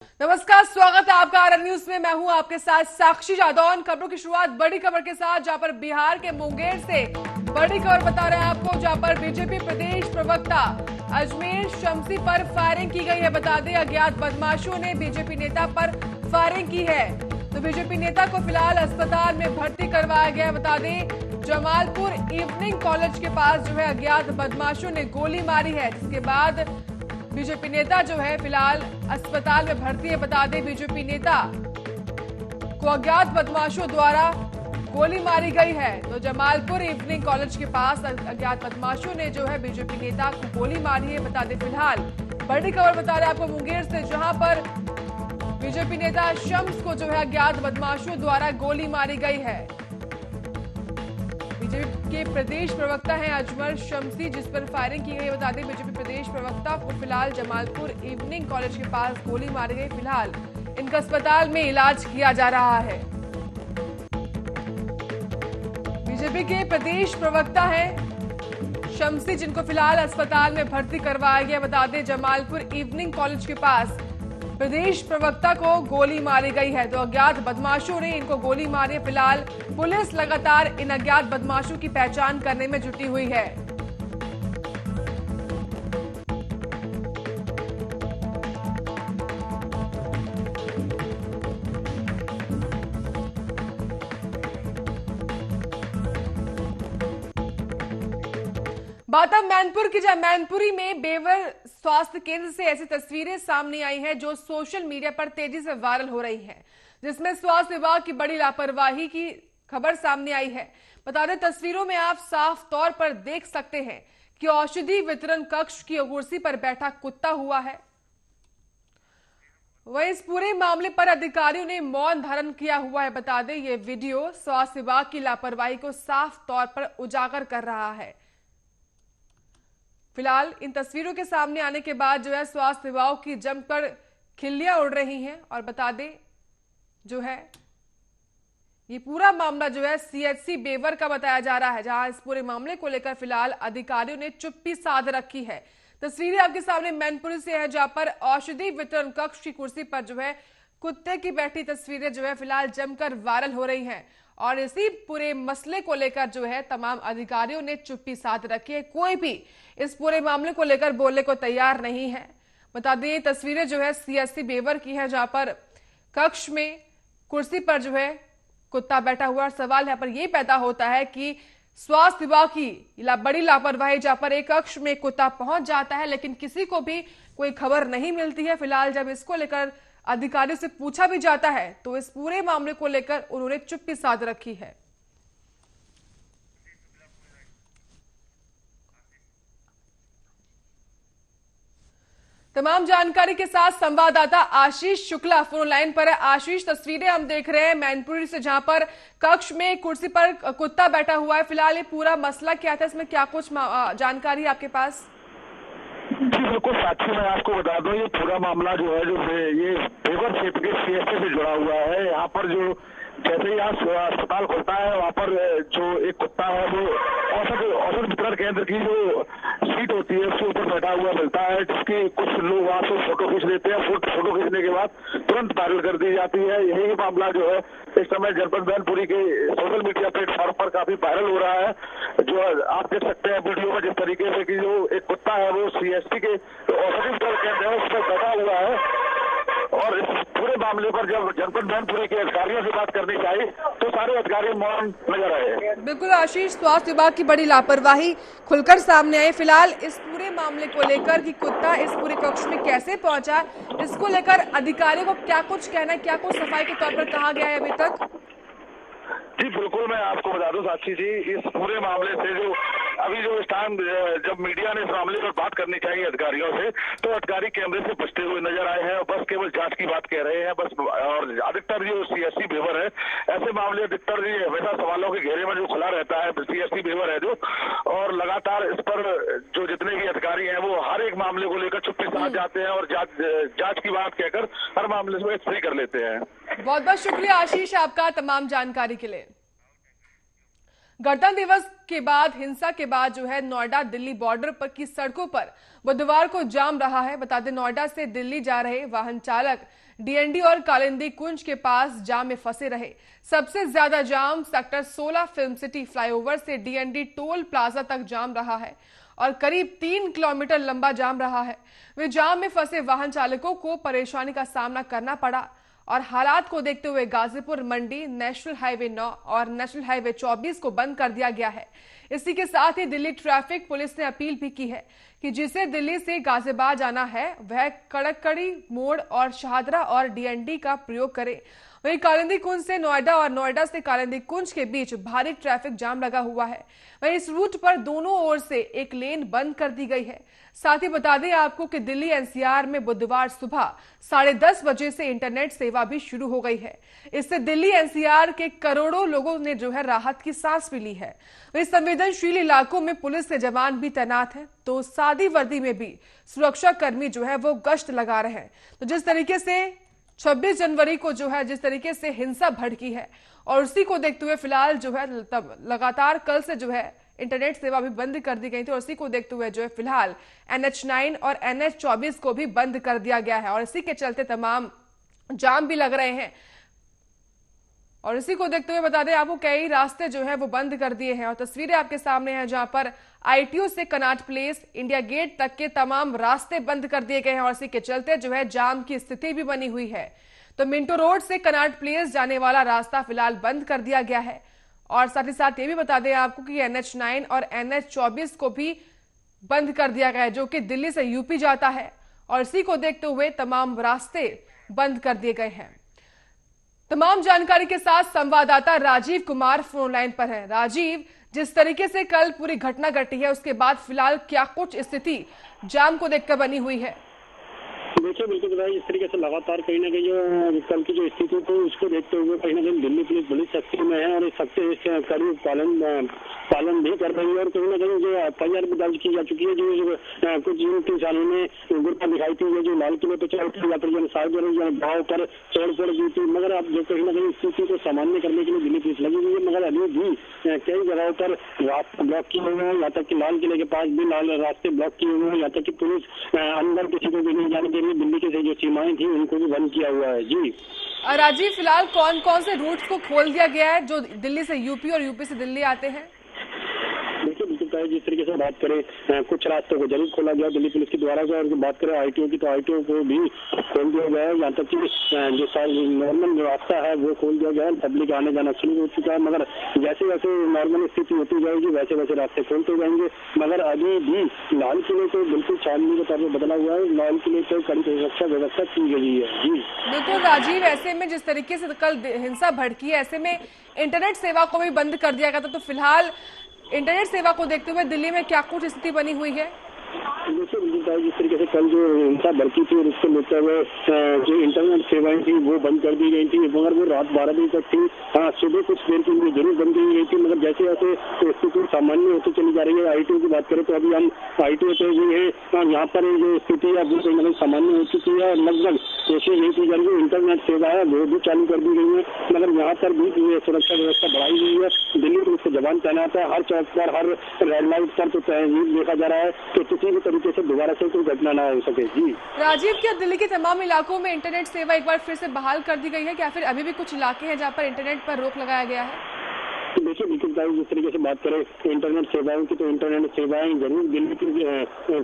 नमस्कार, स्वागत है आपका आरएन न्यूज में। मैं हूं आपके साथ साक्षी जादौन। खबरों की शुरुआत बड़ी खबर के साथ, जहां पर बिहार के मुंगेर से बड़ी खबर बता रहे हैं आपको, जहां पर बीजेपी प्रदेश प्रवक्ता अजमेर शम्सी पर फायरिंग की गई है। बता दें, अज्ञात बदमाशों ने बीजेपी नेता पर फायरिंग की है, तो बीजेपी नेता को फिलहाल अस्पताल में भर्ती करवाया गया है। बता दें, जमालपुर इवनिंग कॉलेज के पास जो है अज्ञात बदमाशों ने गोली मारी है, जिसके बाद बीजेपी नेता जो है फिलहाल अस्पताल में भर्ती है। बता दें, बीजेपी नेता को अज्ञात बदमाशों द्वारा गोली मारी गई है, तो जमालपुर इवनिंग कॉलेज के पास अज्ञात बदमाशों ने जो है बीजेपी नेता को गोली मारी है। बता दें, फिलहाल बड़ी खबर बता रहे हैं आपको मुंगेर से, जहां पर बीजेपी नेता शम्स को जो है अज्ञात बदमाशों द्वारा गोली मारी गई है। बीजेपी के प्रदेश प्रवक्ता हैं अजमेर शम्सी, जिस पर फायरिंग की गई। बता दें, बीजेपी प्रदेश प्रवक्ता को फिलहाल जमालपुर इवनिंग कॉलेज के पास गोली मारी गई। फिलहाल इनका अस्पताल में इलाज किया जा रहा है। बीजेपी के प्रदेश प्रवक्ता हैं शम्सी, जिनको फिलहाल अस्पताल में भर्ती करवाया गया। बता दें, जमालपुर इवनिंग कॉलेज के पास प्रदेश प्रवक्ता को गोली मारी गई है, तो अज्ञात बदमाशों ने इनको गोली मारी है। फिलहाल पुलिस लगातार इन अज्ञात बदमाशों की पहचान करने में जुटी हुई है। बात अब मैनपुर की, जहां मैनपुरी में बेवर स्वास्थ्य केंद्र से ऐसी तस्वीरें सामने आई हैं जो सोशल मीडिया पर तेजी से वायरल हो रही हैं, जिसमें स्वास्थ्य विभाग की बड़ी लापरवाही की खबर सामने आई है। बता दें, तस्वीरों में आप साफ तौर पर देख सकते हैं कि औषधि वितरण कक्ष की कुर्सी पर बैठा कुत्ता हुआ है। वहीं इस पूरे मामले पर अधिकारियों ने मौन धारण किया हुआ है। बता दें, यह वीडियो स्वास्थ्य विभाग की लापरवाही को साफ तौर पर उजागर कर रहा है। फिलहाल इन तस्वीरों के सामने आने के बाद जो है स्वास्थ्य विभाग की जमकर खिल्लियां उड़ रही हैं। और बता दें, जो है ये पूरा मामला जो है सीएचसी बेवर का बताया जा रहा है, जहां इस पूरे मामले को लेकर फिलहाल अधिकारियों ने चुप्पी साध रखी है। तस्वीरें आपके सामने मैनपुरी से है, जहां पर औषधि वितरण कक्ष की कुर्सी पर जो है कुत्ते की बैठी तस्वीरें जो है फिलहाल जमकर वायरल हो रही हैं। और इसी पूरे मसले को लेकर जो है तमाम अधिकारियों ने चुप्पी साध रखी है। कोई भी इस पूरे मामले को लेकर बोलने को तैयार नहीं है। बता दें, ये तस्वीरें जो है सीएचसी बेवर की है, जहां पर कक्ष में कुर्सी पर जो है कुत्ता बैठा हुआ। और सवाल यहाँ पर यह पैदा होता है कि स्वास्थ्य विभाग की बड़ी लापरवाही, जहां पर एक कक्ष में कुत्ता पहुंच जाता है लेकिन किसी को भी कोई खबर नहीं मिलती है। फिलहाल जब इसको लेकर अधिकारियों से पूछा भी जाता है, तो इस पूरे मामले को लेकर उन्होंने चुप्पी साध रखी है। तमाम जानकारी के साथ संवाददाता आशीष शुक्ला फोन लाइन पर है। आशीष, तस्वीरें हम देख रहे हैं मैनपुरी से, जहां पर कक्ष में कुर्सी पर कुत्ता बैठा हुआ है। फिलहाल ये पूरा मसला क्या था, इसमें क्या कुछ जानकारी है आपके पास? जी बिल्कुल साक्षी, मैं आपको बता दूं, ये पूरा मामला जो है ये बेवर क्षेत्र के सीएचसी से जुड़ा हुआ है। यहाँ पर जो जैसे ही यहाँ अस्पताल खुलता है, वहाँ पर जो एक कुत्ता है वो औषध वितरण केंद्र की जो सीट होती है उसके ऊपर बैठा हुआ मिलता है, जिसकी कुछ लोग वहाँ से फोटो खींच लेते हैं। फोटो खींचने के बाद तुरंत वायरल कर दी जाती है। यही मामला जो है इस समय जनपद मैनपुरी के सोशल मीडिया प्लेटफॉर्म पर काफी वायरल हो रहा है। जो आप देख सकते हैं वीडियो में, जिस तरीके से कि जो एक कुत्ता है वो सीएचसी के औषधि वितरण केंद्र है उस पर बैठा हुआ है। और इस पूरे मामले पर जब जनपद मैनपुरी के अधिकारियों से बात करनी चाहिए तो सारे अधिकारी मौन नजर आए। बिल्कुल आशीष, स्वास्थ्य विभाग की बड़ी लापरवाही खुलकर सामने आई। फिलहाल इस पूरे मामले को लेकर कि कुत्ता इस पूरे कक्ष में कैसे पहुंचा, इसको लेकर अधिकारियों को क्या कुछ कहना है, क्या कुछ सफाई के तौर पर कहा गया है अभी तक? जी बिल्कुल, मैं आपको बता दूं साक्षी जी, इस पूरे मामले से जो अभी जो इस टाइम जब मीडिया ने इस मामले पर बात करनी चाहिए अधिकारियों से, तो अधिकारी कैमरे से बचते हुए नजर आए हैं और बस केवल जांच की बात कह रहे हैं बस। और अधिकतर जो सीएचसी बेवर है, ऐसे मामले अधिकतर हमेशा सवालों के घेरे में जो खुला रहता है सीएचसी बेवर है जो, और लगातार इस पर जो जितने भी अधिकारी हैं वो हर एक मामले को लेकर चुप्पी साध जाते हैं और जांच की बात कहकर हर मामले से फ्री कर लेते हैं। बहुत बहुत शुक्रिया आशीष आपका तमाम जानकारी के लिए। गणतंत्र दिवस के बाद हिंसा के बाद जो है नोएडा दिल्ली बॉर्डर पर की सड़कों पर बुधवार को जाम रहा है। बता दें, नोएडा से दिल्ली जा रहे वाहन चालक डीएनडी और कालिंदी कुंज के पास जाम में फंसे रहे। सबसे ज्यादा जाम सेक्टर 16 फिल्म सिटी फ्लाईओवर से डीएनडी टोल प्लाजा तक जाम रहा है और करीब 3 किलोमीटर लंबा जाम रहा है। वे जाम में फंसे वाहन चालकों को परेशानी का सामना करना पड़ा और हालात को देखते हुए गाजीपुर मंडी नेशनल हाईवे 9 और नेशनल हाईवे 24 को बंद कर दिया गया है। इसी के साथ ही दिल्ली ट्रैफिक पुलिस ने अपील भी की है कि जिसे दिल्ली से गाजियाबाद जाना है वह कड़कड़ी मोड़ और शाहदरा और डीएनडी का प्रयोग करे। वहीं कालिंदी कुंज से नोएडा और नोएडा से कालिंदी कुंज के बीच भारी ट्रैफिक जाम लगा हुआ है। वहीं इस रूट पर दोनों ओर से एक लेन बंद कर दी गई है। साथ ही बता दें आपको कि दिल्ली एनसीआर में बुधवार सुबह 10:30 बजे से इंटरनेट सेवा भी शुरू हो गई है। इससे दिल्ली एनसीआर के करोड़ों लोगों ने राहत की सांस भी ली है। इस संवेदनशील इलाकों में पुलिस के जवान भी तैनात हैं, तो सादी वर्दी में भी सुरक्षा कर्मी वो गश्त लगा रहे हैं। तो जिस तरीके से 26 जनवरी को जिस तरीके से हिंसा भड़की है और उसी को देखते हुए फिलहाल तब लगातार कल से इंटरनेट सेवा भी बंद कर दी गई थी और इसी को देखते हुए फिलहाल NH9 और NH24 को भी बंद कर दिया गया है और इसी के चलते तमाम जाम भी लग रहे हैं। और इसी को देखते हुए बता दें आपको कई रास्ते वो बंद कर दिए हैं और तस्वीरें आपके सामने हैं जहां पर ITO से कनॉट प्लेस इंडिया गेट तक के तमाम रास्ते बंद कर दिए गए हैं और इसी के चलते जाम की स्थिति भी बनी हुई है। तो मिंटो रोड से कनॉट प्लेस जाने वाला रास्ता फिलहाल बंद कर दिया गया है और साथ ही साथ ये भी बता दें आपको कि NH9 और NH24 को भी बंद कर दिया गया है जो कि दिल्ली से यूपी जाता है और इसी को देखते हुए तमाम रास्ते बंद कर दिए गए हैं। तमाम जानकारी के साथ संवाददाता राजीव कुमार फोन लाइन पर हैं। राजीव, जिस तरीके से कल पूरी घटना घटी है उसके बाद फिलहाल क्या कुछ स्थिति जाम को देखकर बनी हुई है? देखिए बिल्कुल भाई, इस तरीके से लगातार कहीं ना कहीं जो कल की जो स्थिति थी उसको देखते हुए कहीं ना कहीं दिल्ली पुलिस बड़ी सख्ती में है और इस सख्ती से कड़ी पालन भी कर रही है और कहीं ना कहीं जो FIR भी दर्ज की जा चुकी है। जो कुछ जिन किसानों ने गुर्गा दिखाई थी जो लाल किले पे चल थी या फिर गाँव पर तोड़फोड़ की थी, मगर अब जो कहीं ना कहीं स्थिति को सामान्य करने के लिए दिल्ली पुलिस लगी हुई है। मगर अभी भी कई जगहों पर रास्ते ब्लॉक किए हुए हैं, यहाँ तक कि लाल किले के पास भी रास्ते ब्लॉक किए हुए हैं, यहाँ तक कि पुलिस अंदर किसी को भी नहीं जाने के लिए दिल्ली की जो सीमाएं थी उनको भी बंद किया हुआ है। जी राजीव, फिलहाल कौन कौन से रूट्स को खोल दिया गया है जो दिल्ली से यूपी और यूपी से दिल्ली आते हैं? देखिए बिल्कुल, जिस तरीके से बात करें कुछ रास्तों को जरूर खोला गया दिल्ली पुलिस के द्वारा और बात करें ITO की तो ITO को भी खोल दिया गया है। यहाँ तक कि जो नॉर्मल रास्ता है वो खोल दिया गया है, पब्लिक आने जाना शुरू हो चुका है। मगर जैसे जैसे नॉर्मल स्थिति होती जाएगी वैसे वैसे रास्ते खोलते जाएंगे। मगर अभी भी लाल किले को बिल्कुल चांदनी के तौर पर बदला हुआ है, लाल किले को कड़ी सुरक्षा व्यवस्था की गई है। जी बिल्कुल राजीव, ऐसे में जिस तरीके से कल हिंसा भड़की है ऐसे में इंटरनेट सेवा को भी बंद कर दिया गया था, तो फिलहाल इंटरनेट सेवा को देखते हुए दिल्ली में क्या कुछ स्थिति बनी हुई है? देखिए जिस तरीके से कल जो हिंसा बढ़ती थी और उसको लेते हुए जो इंटरनेट सेवाएं थी वो बंद कर दी गई थी, मगर वो रात 12 बजे तक थी। हाँ, सुबह कुछ देर के लिए जरूर बंद की गई थी, मगर जैसे जैसे स्थिति सामान्य होती चली जा रही है। ITO की बात करें तो अभी हम ITO पे जो है यहाँ पर जो स्थिति है वो कहीं मतलब सामान्य हो चुकी है। लगभग कोशिश नहीं की जा रही है, इंटरनेट सेवा है वो भी चालू कर दी गई है, मगर यहाँ पर भी सुरक्षा व्यवस्था बढ़ाई गई है। दिल्ली पुलिस के जवान तैनात है, हर चौक पर हर रेड लाइट पर तो देखा जा रहा है कि किसी भी तरीके से दोबारा से कोई घटना ना हो सके। जी राजीव, क्या दिल्ली के तमाम इलाकों में इंटरनेट सेवा एक बार फिर से बहाल कर दी गई है, क्या फिर अभी भी कुछ इलाके हैं जहां पर इंटरनेट पर रोक लगाया गया है? देखिए बिल्कुल जिस तरीके से बात करें इंटरनेट सेवाओं की तो इंटरनेट सेवाएं जरूर दिल्ली की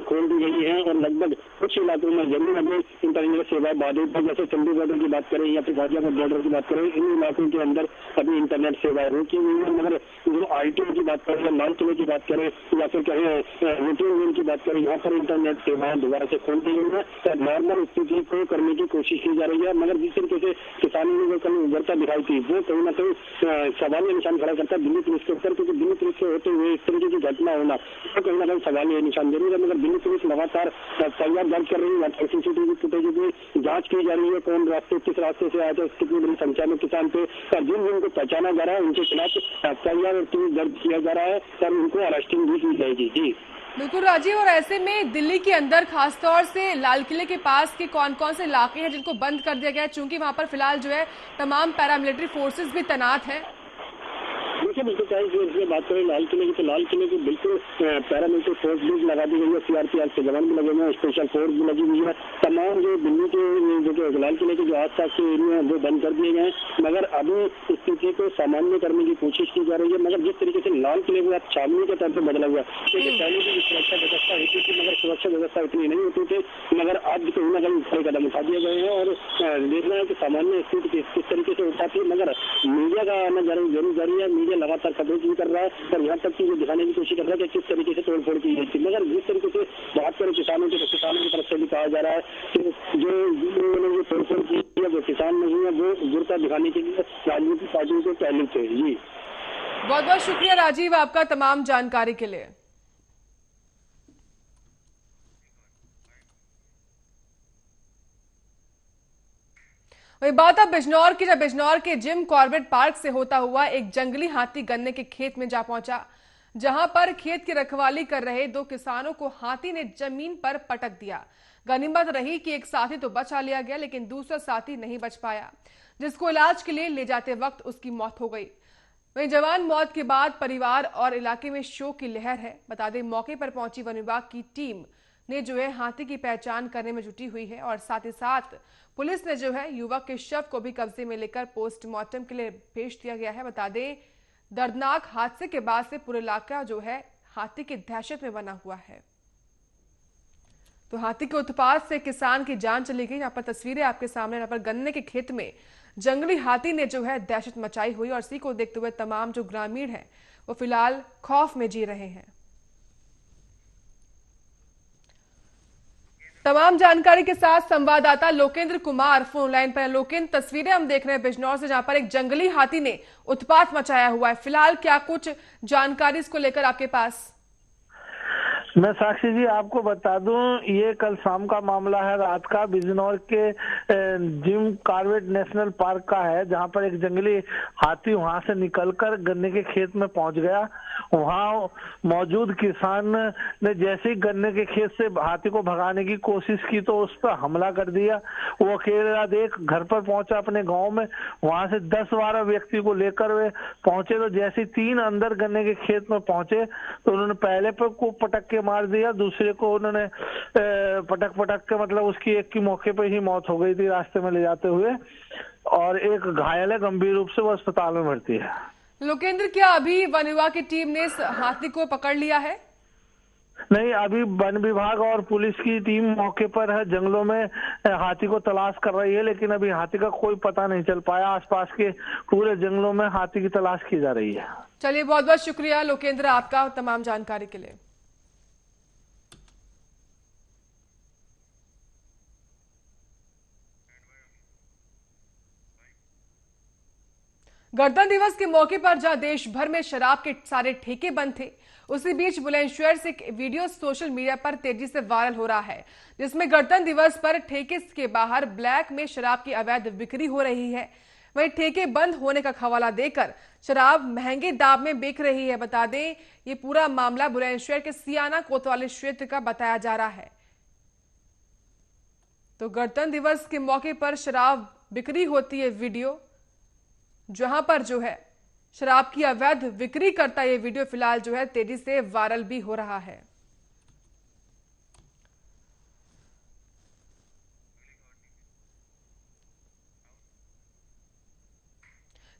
खोल दी गई हैं और लगभग कुछ इलाकों में जरूर अभी इंटरनेट सेवाएं बाधित है। जैसे चंडीगढ़ की बात करें या फिर गाजियाबाद बॉर्डर की बात करें, इन इलाकों के अंदर अभी इंटरनेट सेवाएं रोकी हुई है। मगर जो ITO की बात करें, लाल किले की बात करें या फिर कहीं रोटी की बात करें, यहाँ पर इंटरनेट सेवाएं दोबारा से खोल दी गई है। नॉर्मल स्थिति को करने की कोशिश की जा रही है, मगर जिस तरीके से किसानों ने जो कल उभरता दिखाई थी वो कहीं ना कहीं सवाल निशान खड़ा करता है दिल्ली पुलिस के ऊपर, क्योंकि दिल्ली पुलिस के होते हुए इस तरीके की घटना होना तो कहीं ना कहीं सवाल ये निशान जरूर है। मगर दिल्ली पुलिस लगातार FIR दर्ज कर रही है, CCTV फुटेज की जांच की जा रही है, कौन रास्ते किस रास्ते से आया था, कितनी बड़ी संख्या में किसान थे और जिन जिनको पहचाना जा रहा है उनके खिलाफ FIR दर्ज किया जा रहा है और उनको अरेस्टिंग भी की जाएगी। जी बिल्कुल राजीव, और ऐसे में दिल्ली के अंदर खासतौर से लाल किले के पास के कौन कौन से इलाके हैं जिनको बंद कर दिया गया है, चूंकि वहां पर फिलहाल तमाम पैरामिलिट्री फोर्सेस भी तैनात है? देखिए बिल्कुल इसमें बात करें लाल किले की, तो लाल किले की बिल्कुल पैरामिलिट्री फोर्स भी लगा दी गई है, सीआरपीएफ के जवान भी लगे हुए हैं, स्पेशल फोर्स भी लगी हुई है। तमाम जो दिल्ली के जो लाल किले के जो आसपास के एरिया है वो बंद कर दिए गए, मगर अभी स्थिति को सामान्य करने की कोशिश की जा रही है। मगर जिस तरीके से लाल किले को आप छावनी के तौर पर बदला हुआ, क्योंकि पहले भी सुरक्षा व्यवस्था होती थी मगर सुरक्षा व्यवस्था इतनी नहीं होती थी, मगर आज कहीं न कहीं कई कदम उठा दिए गए हैं और देखना है कि सामान्य स्थिति किस तरीके से उठाती है। मगर मीडिया का आना जरूर जारी है, मीडिया लगातार कवरेज भी कर रहा है और यहाँ तक की जो दिखाने की कोशिश कर रहा है कि किस तरीके से तोड़फोड़ की गई थी। मगर जिस तरीके से बात करें किसानों की, तो किसानों की तरफ से भी कहा जा रहा है कि जो तोड़फोड़ की है वो किसान नहीं है, वो गिरता दिखाने के लिए राजनीतिक पार्टियों के पहलू थे। जी बहुत बहुत शुक्रिया राजीव आपका तमाम जानकारी के लिए। वही बात अब बिजनौर की, जब बिजनौर के जिम कॉर्बेट पार्क से होता हुआ एक जंगली हाथी गन्ने के खेत में जा पहुंचा, जहां पर खेत की रखवाली कर रहे दो किसानों को हाथी ने जमीन पर पटक दिया। गनीमत रही कि एक साथी तो बचा लिया गया, लेकिन दूसरा साथी नहीं बच पाया, जिसको इलाज के लिए ले जाते वक्त उसकी मौत हो गई। वहीं जवान मौत के बाद परिवार और इलाके में शोक की लहर है। बता दें, मौके पर पहुंची वन विभाग की टीम ने हाथी की पहचान करने में जुटी हुई है और साथ ही साथ पुलिस ने युवक के शव को भी कब्जे में लेकर पोस्टमार्टम के लिए भेज दिया गया है। बता दें, दर्दनाक हादसे के बाद से पूरा इलाका हाथी की दहशत में बना हुआ है। तो हाथी के उत्पात से किसान की जान चली गई। यहाँ पर तस्वीरें आपके सामने, यहाँ पर गन्ने के खेत में जंगली हाथी ने दहशत मचाई हुई और इसी को देखते हुए तमाम जो ग्रामीण हैं वो फिलहाल खौफ में जी रहे हैं। तमाम जानकारी के साथ संवाददाता लोकेंद्र कुमार फोन लाइन पर। लोकेंद्र, तस्वीरें हम देख रहे हैं बिजनौर से, जहां पर एक जंगली हाथी ने उत्पात मचाया हुआ है। फिलहाल क्या कुछ जानकारी इसको लेकर आपके पास? मैं साक्षी जी आपको बता दूं, ये कल शाम का मामला है, रात का। बिजनौर के जिम कॉर्बेट नेशनल पार्क का है, जहां पर एक जंगली हाथी वहां से निकलकर गन्ने के खेत में पहुंच गया। वहां मौजूद किसान ने जैसे ही गन्ने के खेत से हाथी को भगाने की कोशिश की तो उस पर हमला कर दिया। वो अकेला देख घर पर पहुंचा अपने गाँव में, वहां से 10-12 व्यक्ति को लेकर वे पहुंचे। तो जैसे 3 अंदर गन्ने के खेत में पहुंचे तो उन्होंने पहले पर को पटक के मार दिया, दूसरे को उन्होंने पटक के मतलब उसकी एक की मौके पर ही मौत हो गई थी रास्ते में ले जाते हुए, और एक घायल है, गंभीर रूप से वो अस्पताल में भर्ती है। लोकेंद्र, क्या अभी वन विभाग की टीम ने इस हाथी को पकड़ लिया है? नहीं, अभी वन विभाग और पुलिस की टीम मौके पर है, जंगलों में हाथी को तलाश कर रही है, लेकिन अभी हाथी का कोई पता नहीं चल पाया। आसपास के पूरे जंगलों में हाथी की तलाश की जा रही है। चलिए, बहुत बहुत शुक्रिया लोकेंद्र आपका तमाम जानकारी के लिए। गणतंत्र दिवस के मौके पर जहां देश भर में शराब के सारे ठेके बंद थे, उसी बीच बुलंदशहर से एक वीडियो सोशल मीडिया पर तेजी से वायरल हो रहा है, जिसमें गणतंत्र दिवस पर ठेके के बाहर ब्लैक में शराब की अवैध बिक्री हो रही है। वहीं ठेके बंद होने का हवाला देकर शराब महंगे दाम में बिक रही है। बता दें, ये पूरा मामला बुलंदशहर के सियाना कोतवाली क्षेत्र का बताया जा रहा है। तो गणतंत्र दिवस के मौके पर शराब बिक्री होती है वीडियो, जहां पर शराब की अवैध बिक्री करता ये वीडियो फिलहाल तेजी से वायरल भी हो रहा है।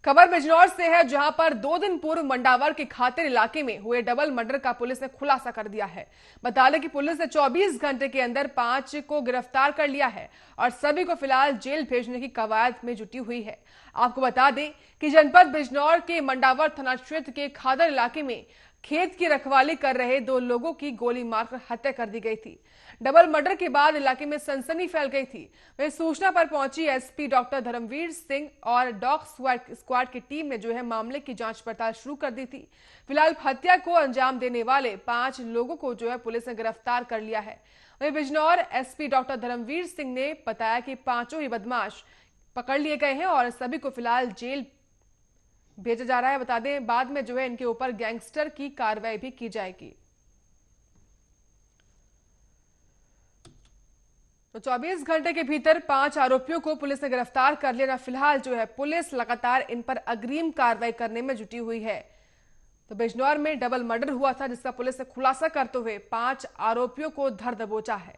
खबर बिजनौर से है, जहां पर 2 दिन पूर्व मंडावर के खातिर इलाके में हुए डबल मर्डर का पुलिस ने खुलासा कर दिया है। बता दें कि पुलिस ने 24 घंटे के अंदर 5 को गिरफ्तार कर लिया है और सभी को फिलहाल जेल भेजने की कवायद में जुटी हुई है। आपको बता दें कि जनपद बिजनौर के मंडावर थाना क्षेत्र के खादर इलाके में खेत की रखवाली कर रहे 2 लोगों की गोली मारकर हत्या कर दी गई थी। डबल मर्डर के बाद इलाके में सनसनी फैल गई थी। वहीं सूचना पर पहुंची एसपी डॉक्टर धर्मवीर सिंह और डॉग स्क्वाड की टीम ने मामले की जांच पड़ताल शुरू कर दी थी। फिलहाल हत्या को अंजाम देने वाले 5 लोगों को पुलिस ने गिरफ्तार कर लिया है। वहीं बिजनौर एसपी डॉक्टर धर्मवीर सिंह ने बताया कि 5 ही बदमाश पकड़ लिए गए हैं और सभी को फिलहाल जेल भेजा जा रहा है। बता दें, बाद में इनके ऊपर गैंगस्टर की कार्रवाई भी की जाएगी। तो 24 घंटे के भीतर 5 आरोपियों को पुलिस ने गिरफ्तार कर लिया। फिलहाल पुलिस लगातार इन पर अग्रिम कार्रवाई करने में जुटी हुई है। तो बिजनौर में डबल मर्डर हुआ था, जिसका पुलिस ने खुलासा करते हुए 5 आरोपियों को धर दबोचा है।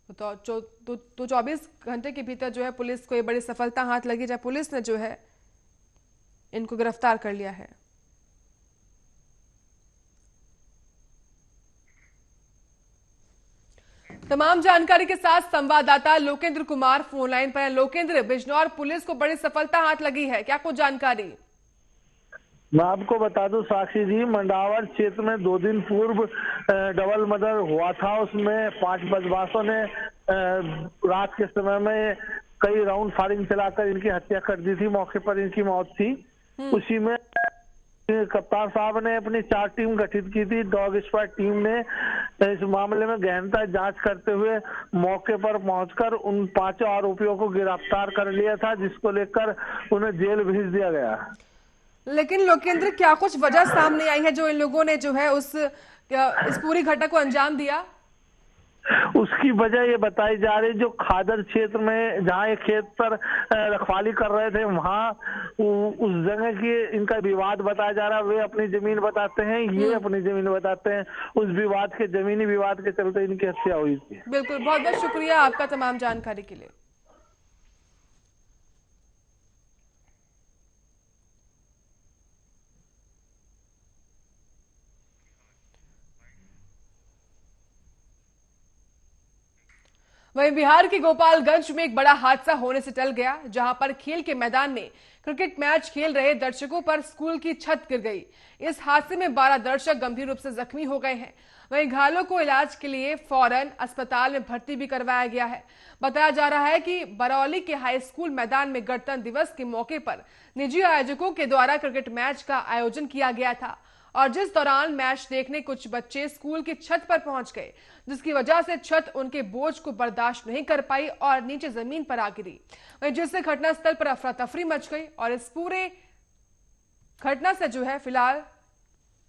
तो 24 घंटे के भीतर जो है पुलिस को ये बड़ी सफलता हाथ लगी, जब पुलिस ने जो है इनको गिरफ्तार कर लिया है। तमाम जानकारी के साथ संवाददाता लोकेंद्र कुमार फोन लाइन पर हैं। लोकेंद्र, बिजनौर पुलिस को बड़ी सफलता हाथ लगी है, क्या कुछ जानकारी? मैं आपको बता दूं साक्षी जी, मंडावर क्षेत्र में 2 दिन पूर्व डबल मर्डर हुआ था। उसमें 5 बदमाशों ने रात के समय में कई राउंड फायरिंग चलाकर इनकी हत्या कर दी थी। मौके पर इनकी मौत थी। उसी में कप्तान साहब ने अपनी 4 टीम गठित की थी। डॉग स्क्वाड टीम ने इस मामले में गहनता जांच करते हुए मौके पर पहुंचकर उन 5 आरोपियों को गिरफ्तार कर लिया था, जिसको लेकर उन्हें जेल भेज दिया गया। लेकिन लोकेंद्र, क्या कुछ वजह सामने आई है जो इन लोगों ने जो है इस पूरी घटना को अंजाम दिया? उसकी वजह ये बताई जा रही, जो खादर क्षेत्र में जहाँ एक खेत पर रखवाली कर रहे थे, वहाँ उस जगह की इनका विवाद बताया जा रहा है। वे अपनी जमीन बताते हैं, ये अपनी जमीन बताते हैं। उस विवाद के जमीनी विवाद के चलते इनकी हत्या हुई थी। बिल्कुल, बहुत बहुत शुक्रिया आपका तमाम जानकारी के लिए। वहीं बिहार के गोपालगंज में एक बड़ा हादसा होने से टल गया, जहां पर खेल के मैदान में क्रिकेट मैच खेल रहे दर्शकों पर स्कूल की छत गिर गई। इस हादसे में 12 दर्शक गंभीर रूप से जख्मी हो गए हैं। वहीं घायलों को इलाज के लिए फौरन अस्पताल में भर्ती भी करवाया गया है। बताया जा रहा है कि बरौली के हाई स्कूल मैदान में गणतंत्र दिवस के मौके पर निजी आयोजकों के द्वारा क्रिकेट मैच का आयोजन किया गया था, और जिस दौरान मैच देखने कुछ बच्चे स्कूल की छत पर पहुंच गए, जिसकी वजह से छत उनके बोझ को बर्दाश्त नहीं कर पाई और नीचे जमीन पर आ गिरी, जिससे घटनास्थल पर अफरा तफरी मच गई। और इस पूरे घटना से जो है फिलहाल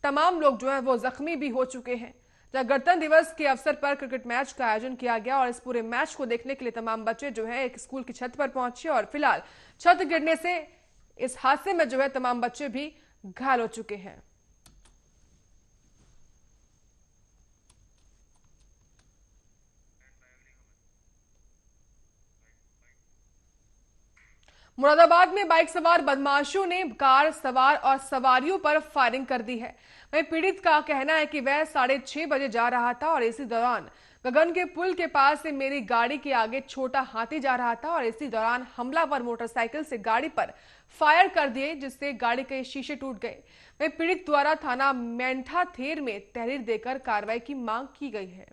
तमाम लोग जो है वो जख्मी भी हो चुके हैं। जब गणतंत्र दिवस के अवसर पर क्रिकेट मैच का आयोजन किया गया और इस पूरे मैच को देखने के लिए तमाम बच्चे जो है एक स्कूल की छत पर पहुंचे, और फिलहाल छत गिरने से इस हादसे में जो है तमाम बच्चे भी घायल हो चुके हैं। मुरादाबाद में बाइक सवार बदमाशों ने कार सवार और सवारियों पर फायरिंग कर दी है। वहीं पीड़ित का कहना है कि वह 6:30 बजे जा रहा था और इसी दौरान गगन के पुल के पास से मेरी गाड़ी के आगे छोटा हाथी जा रहा था, और इसी दौरान हमलावर मोटरसाइकिल से गाड़ी पर फायर कर दिए, जिससे गाड़ी के शीशे टूट गए। वहीं पीड़ित द्वारा थाना मेंढा थेर में तहरीर देकर कार्रवाई की मांग की गई है।